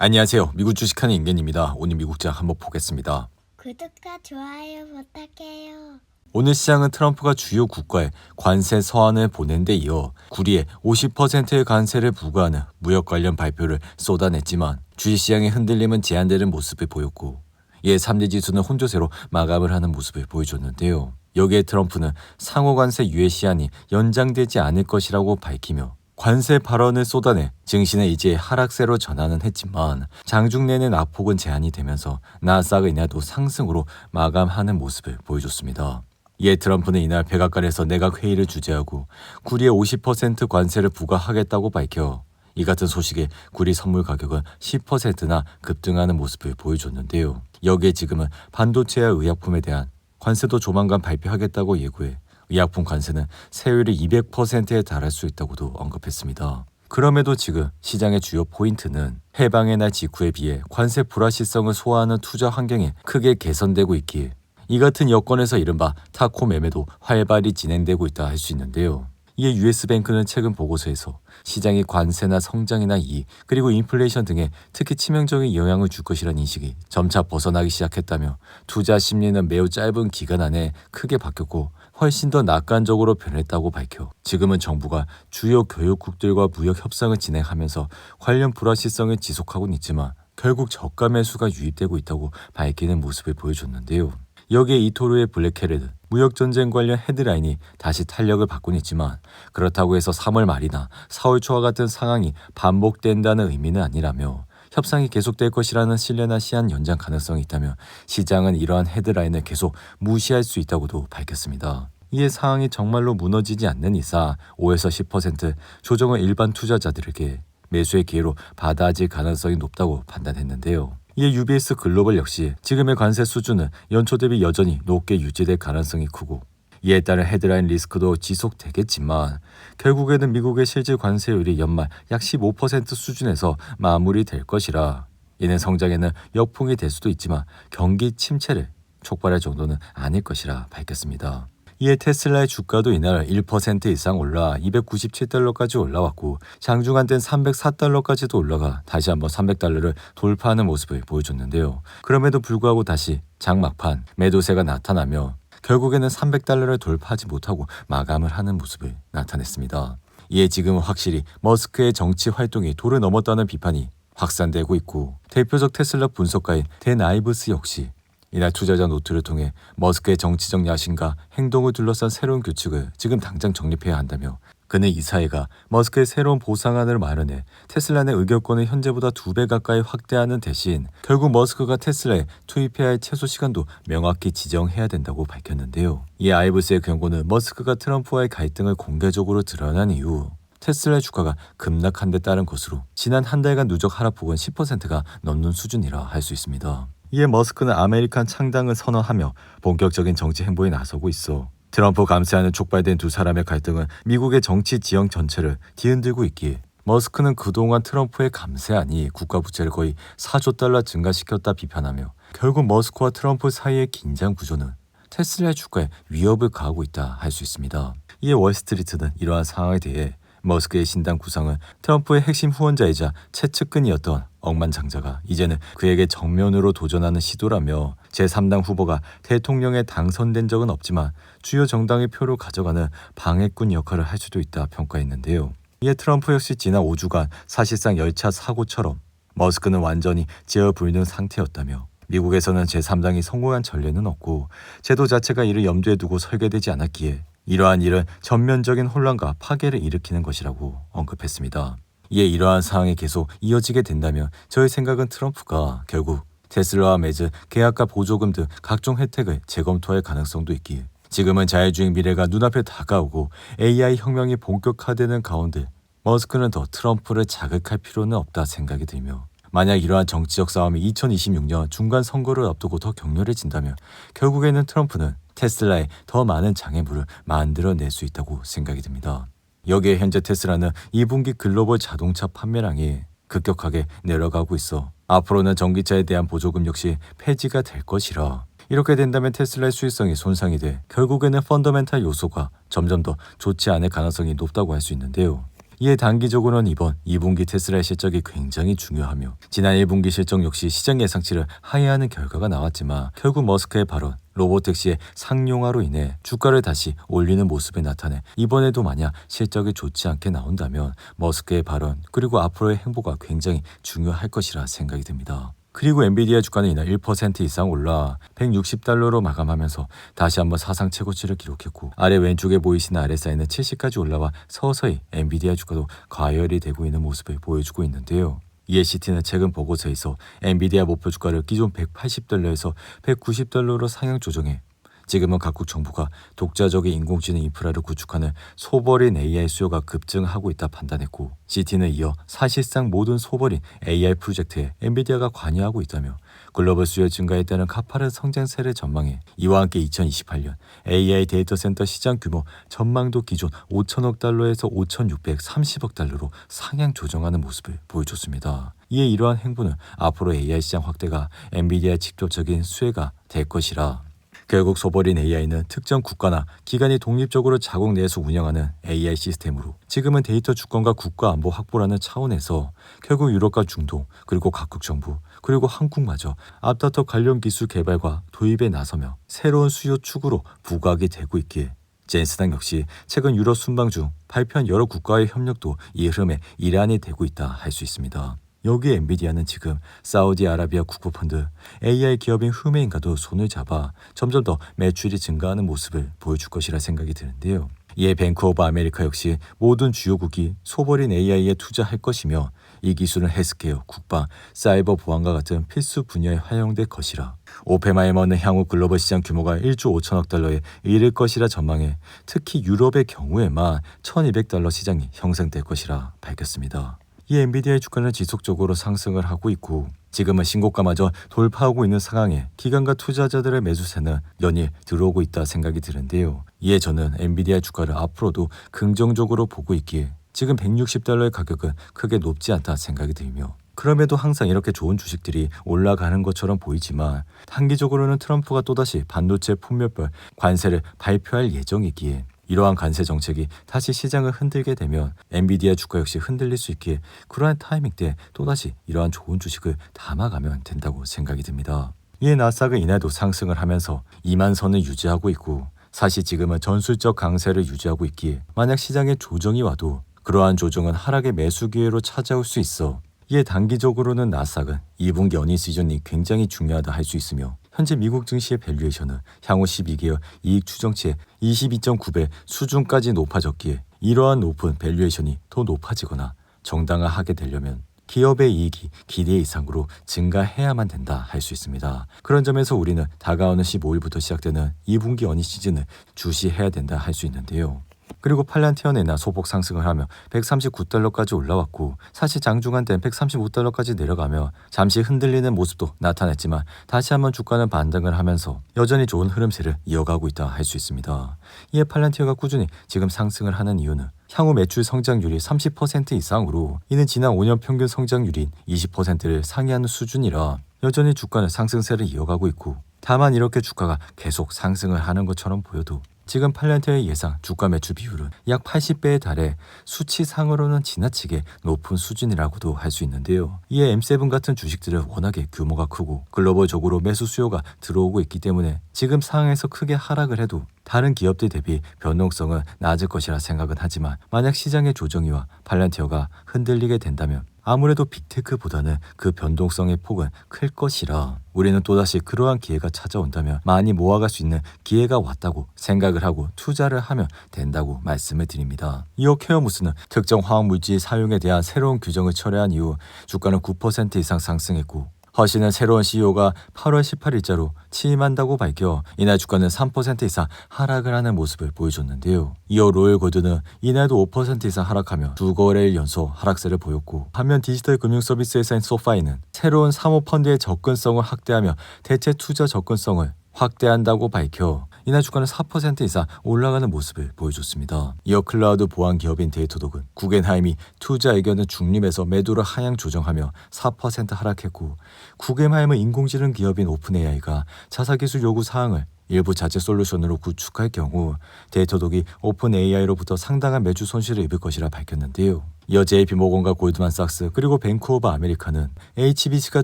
안녕하세요. 미국 주식하는 임gen입니다. 오늘 미국장 한번 보겠습니다. 구독과 좋아요 부탁해요. 오늘 시장은 트럼프가 주요 국가에 관세 서한을 보낸 데 이어 구리에 50%의 관세를 부과하는 무역 관련 발표를 쏟아냈지만 주식시장의 흔들림은 제한되는 모습을 보였고 이에 3대 지수는 혼조세로 마감을 하는 모습을 보여줬는데요. 여기에 트럼프는 상호 관세 유예 시한이 연장되지 않을 것이라고 밝히며 관세 발언을 쏟아내 증시는 이제 하락세로 전환은 했지만 장중 내내 낙폭은 제한이 되면서 나스닥은 이날도 상승으로 마감하는 모습을 보여줬습니다. 이에 트럼프는 이날 백악관에서 내각 회의를 주재하고 구리에 50% 관세를 부과하겠다고 밝혀 이 같은 소식에 구리 선물 가격은 10%나 급등하는 모습을 보여줬는데요. 여기에 지금은 반도체와 의약품에 대한 관세도 조만간 발표하겠다고 예고해 의약품 관세는 세율이 200%에 달할 수 있다고도 언급했습니다. 그럼에도 지금 시장의 주요 포인트는 해방의 날 직후에 비해 관세 불확실성을 소화하는 투자 환경이 크게 개선되고 있기에 이 같은 여건에서 이른바 타코 매매도 활발히 진행되고 있다 할 수 있는데요. 이에 US뱅크는 최근 보고서에서 시장이 관세나 성장이나 이익 그리고 인플레이션 등에 특히 치명적인 영향을 줄 것이라는 인식이 점차 벗어나기 시작했다며 투자 심리는 매우 짧은 기간 안에 크게 바뀌었고 훨씬 더 낙관적으로 변했다고 밝혀 지금은 정부가 주요 교역국들과 무역 협상을 진행하면서 관련 불확실성을 지속하고는 있지만 결국 저가 매수가 유입되고 있다고 밝히는 모습을 보여줬는데요. 여기에 이토르의 블랙캐럿은 무역전쟁 관련 헤드라인이 다시 탄력을 받고는 있지만 그렇다고 해서 3월 말이나 4월 초와 같은 상황이 반복된다는 의미는 아니라며 협상이 계속될 것이라는 신뢰나 시한 연장 가능성이 있다며 시장은 이러한 헤드라인을 계속 무시할 수 있다고도 밝혔습니다. 이에 상황이 정말로 무너지지 않는 이상 5에서 10% 조정을 일반 투자자들에게 매수의 기회로 받아질 가능성이 높다고 판단했는데요. 이에 UBS 글로벌 역시 지금의 관세 수준은 연초 대비 여전히 높게 유지될 가능성이 크고 이에 따른 헤드라인 리스크도 지속되겠지만 결국에는 미국의 실질 관세율이 연말 약 15% 수준에서 마무리될 것이라 이는 성장에는 역풍이 될 수도 있지만 경기 침체를 촉발할 정도는 아닐 것이라 밝혔습니다. 이에 테슬라의 주가도 이날 1% 이상 올라 297달러까지 올라왔고 장중한 땐 304달러까지도 올라가 다시 한번 300달러를 돌파하는 모습을 보여줬는데요. 그럼에도 불구하고 다시 장 막판 매도세가 나타나며 결국에는 300달러를 돌파하지 못하고 마감을 하는 모습을 나타냈습니다. 이에 지금은 확실히 머스크의 정치 활동이 도를 넘었다는 비판이 확산되고 있고 대표적 테슬라 분석가인 댄 아이브스 역시 이날 투자자 노트를 통해 머스크의 정치적 야심과 행동을 둘러싼 새로운 규칙을 지금 당장 정립해야 한다며 그는 이사회가 머스크의 새로운 보상안을 마련해 테슬라 내 의결권을 현재보다 2배 가까이 확대하는 대신 결국 머스크가 테슬라에 투입해야 할 최소 시간도 명확히 지정해야 된다고 밝혔는데요. 이 아이브스의 경고는 머스크가 트럼프와의 갈등을 공개적으로 드러난 이후 테슬라의 주가가 급락한 데 따른 것으로 지난 한 달간 누적 하락폭은 10%가 넘는 수준이라 할 수 있습니다. 이에 머스크는 아메리칸 창당을 선언하며 본격적인 정치 행보에 나서고 있어 트럼프 감세안을 촉발된 두 사람의 갈등은 미국의 정치 지형 전체를 뒤흔들고 있기에 머스크는 그동안 트럼프의 감세안이 국가 부채를 거의 4조 달러 증가시켰다 비판하며 결국 머스크와 트럼프 사이의 긴장 구조는 테슬라의 주가에 위협을 가하고 있다 할 수 있습니다. 이에 월스트리트는 이러한 상황에 대해 머스크의 신당 구상은 트럼프의 핵심 후원자이자 최측근이었던 억만장자가 이제는 그에게 정면으로 도전하는 시도라며 제3당 후보가 대통령에 당선된 적은 없지만 주요 정당의 표를 가져가는 방해꾼 역할을 할 수도 있다 평가했는데요. 이에 트럼프 역시 지난 5주간 사실상 열차 사고처럼 머스크는 완전히 제어불능 상태였다며 미국에서는 제3당이 성공한 전례는 없고 제도 자체가 이를 염두에 두고 설계되지 않았기에 이러한 일은 전면적인 혼란과 파괴를 일으키는 것이라고 언급했습니다. 이에 이러한 상황이 계속 이어지게 된다면 저의 생각은 트럼프가 결국 테슬라와 맺은 계약과 보조금 등 각종 혜택을 재검토할 가능성도 있기에 지금은 자율주행 미래가 눈앞에 다가오고 AI 혁명이 본격화되는 가운데 머스크는 더 트럼프를 자극할 필요는 없다 생각이 들며 만약 이러한 정치적 싸움이 2026년 중간 선거를 앞두고 더 격렬해진다면 결국에는 트럼프는 테슬라에 더 많은 장애물을 만들어낼 수 있다고 생각이 듭니다. 여기에 현재 테슬라는 2분기 글로벌 자동차 판매량이 급격하게 내려가고 있어 앞으로는 전기차에 대한 보조금 역시 폐지가 될 것이라 이렇게 된다면 테슬라의 수익성이 손상이 돼 결국에는 펀더멘탈 요소가 점점 더 좋지 않을 가능성이 높다고 할 수 있는데요. 이에 단기적으로는 이번 2분기 테슬라의 실적이 굉장히 중요하며 지난 1분기 실적 역시 시장 예상치를 하회하는 결과가 나왔지만 결국 머스크의 발언, 로보택시의 상용화로 인해 주가를 다시 올리는 모습이 나타내 이번에도 만약 실적이 좋지 않게 나온다면 머스크의 발언 그리고 앞으로의 행보가 굉장히 중요할 것이라 생각이 듭니다. 그리고 엔비디아 주가는 이날 1% 이상 올라 160달러로 마감하면서 다시 한번 사상 최고치를 기록했고 아래 왼쪽에 보이시는 RSI는 70까지 올라와 서서히 엔비디아 주가도 과열이 되고 있는 모습을 보여주고 있는데요. 이에 CT는 최근 보고서에서 엔비디아 목표 주가를 기존 180달러에서 190달러로 상향 조정해 지금은 각국 정부가 독자적인 인공지능 인프라를 구축하는 소버린 AI 수요가 급증하고 있다 판단했고 CT는 이어 사실상 모든 소버린 AI 프로젝트에 엔비디아가 관여하고 있다며 글로벌 수요 증가에 따른 가파른 성장세를 전망해 이와 함께 2028년 AI 데이터 센터 시장 규모 전망도 기존 5천억 달러에서 5,630억 달러로 상향 조정하는 모습을 보여줬습니다. 이에 이러한 행보는 앞으로 AI 시장 확대가 엔비디아의 직접적인 수혜가 될 것이라 결국 소버린 AI는 특정 국가나 기관이 독립적으로 자국 내에서 운영하는 AI 시스템으로 지금은 데이터 주권과 국가 안보 확보라는 차원에서 결국 유럽과 중동 그리고 각국 정부 그리고 한국마저 앞다퉈 관련 기술 개발과 도입에 나서며 새로운 수요 축으로 부각이 되고 있기에 젠스당 역시 최근 유럽 순방 중 발표한 여러 국가의 협력도 이 흐름의 일환이 되고 있다 할 수 있습니다. 여기에 엔비디아는 지금 사우디아라비아 국부펀드 AI 기업인 후메인과도 손을 잡아 점점 더 매출이 증가하는 모습을 보여줄 것이라 생각이 드는데요. 이에 뱅크 오브 아메리카 역시 모든 주요국이 소버린 AI에 투자할 것이며 이 기술은 헬스케어, 국방, 사이버 보안과 같은 필수 분야에 활용될 것이라 오펜하이머는 향후 글로벌 시장 규모가 1조 5천억 달러에 이를 것이라 전망해 특히 유럽의 경우에만 1200달러 시장이 형성될 것이라 밝혔습니다. 이 엔비디아의 주가는 지속적으로 상승을 하고 있고 지금은 신고가마저 돌파하고 있는 상황에 기관과 투자자들의 매수세는 연일 들어오고 있다 생각이 드는데요. 이에 저는 엔비디아 주가를 앞으로도 긍정적으로 보고 있기에 지금 160달러의 가격은 크게 높지 않다 생각이 들며 그럼에도 항상 이렇게 좋은 주식들이 올라가는 것처럼 보이지만 단기적으로는 트럼프가 또다시 반도체 폭멸별 관세를 발표할 예정이기에 이러한 관세 정책이 다시 시장을 흔들게 되면 엔비디아 주가 역시 흔들릴 수 있기에 그러한 타이밍 때 또다시 이러한 좋은 주식을 담아가면 된다고 생각이 듭니다. 이에 나스닥은 이날도 상승을 하면서 2만 선을 유지하고 있고 사실 지금은 전술적 강세를 유지하고 있기에 만약 시장에 조정이 와도 그러한 조정은 하락의 매수 기회로 찾아올 수 있어 이에 단기적으로는 나스닥은 2분기 어닝 시즌이 굉장히 중요하다 할 수 있으며 현재 미국 증시의 밸류에이션은 향후 12개월 이익 추정치의 22.9배 수준까지 높아졌기에 이러한 높은 밸류에이션이 더 높아지거나 정당화하게 되려면 기업의 이익이 기대 이상으로 증가해야만 된다 할 수 있습니다. 그런 점에서 우리는 다가오는 15일부터 시작되는 2분기 어닝 시즌을 주시해야 된다 할 수 있는데요. 그리고 팔란티어는 소폭 상승을 하며 139달러까지 올라왔고 사실 장중한 때는 135달러까지 내려가며 잠시 흔들리는 모습도 나타냈지만 다시 한번 주가는 반등을 하면서 여전히 좋은 흐름세를 이어가고 있다 할 수 있습니다. 이에 팔란티어가 꾸준히 지금 상승을 하는 이유는 향후 매출 성장률이 30% 이상으로 이는 지난 5년 평균 성장률인 20%를 상회하는 수준이라 여전히 주가는 상승세를 이어가고 있고 다만 이렇게 주가가 계속 상승을 하는 것처럼 보여도 지금 팔란티어의 예상 주가 매출 비율은 약 80배에 달해 수치상으로는 지나치게 높은 수준이라고도 할 수 있는데요. 이에 M7 같은 주식들은 워낙에 규모가 크고 글로벌적으로 매수 수요가 들어오고 있기 때문에 지금 상황에서 크게 하락을 해도 다른 기업들 대비 변동성은 낮을 것이라 생각은 하지만 만약 시장의 조정이와 팔란티어가 흔들리게 된다면 아무래도 빅테크보다는 그 변동성의 폭은 클 것이라 우리는 또다시 그러한 기회가 찾아온다면 많이 모아갈 수 있는 기회가 왔다고 생각을 하고 투자를 하면 된다고 말씀을 드립니다. 이어 케어무스는 특정 화학물질 사용에 대한 새로운 규정을 철회한 이후 주가는 9% 이상 상승했고 허신은 새로운 CEO가 8월 18일자로 취임한다고 밝혀 이날 주가는 3% 이상 하락을 하는 모습을 보여줬는데요. 이어 로열 골드는 이날도 5% 이상 하락하며 두 거래일 연속 하락세를 보였고 반면 디지털 금융 서비스 회사인 소파이는 새로운 사모펀드의 접근성을 확대하며 대체 투자 접근성을 확대한다고 밝혀 이날 주가는 4% 이상 올라가는 모습을 보여줬습니다. 이어 클라우드 보안 기업인 데이터독은 구겐하임이 투자 의견을 중립에서 매도를 하향 조정하며 4% 하락했고 구겐하임은 인공지능 기업인 오픈AI가 자사기술 요구 사항을 일부 자체 솔루션으로 구축할 경우 데이터독이 오픈AI로부터 상당한 매출 손실을 입을 것이라 밝혔는데요. 이어 JP모건과 골드만삭스 그리고 뱅크 오브 아메리카는 HBC가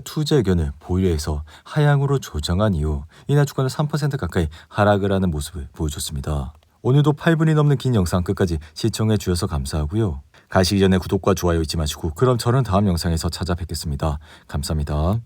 투자 의견을 보류해서 하향으로 조정한 이후 이날 주가는 3% 가까이 하락을 하는 모습을 보여줬습니다. 오늘도 8분이 넘는 긴 영상 끝까지 시청해 주셔서 감사하고요. 가시기 전에 구독과 좋아요 잊지 마시고 그럼 저는 다음 영상에서 찾아뵙겠습니다. 감사합니다.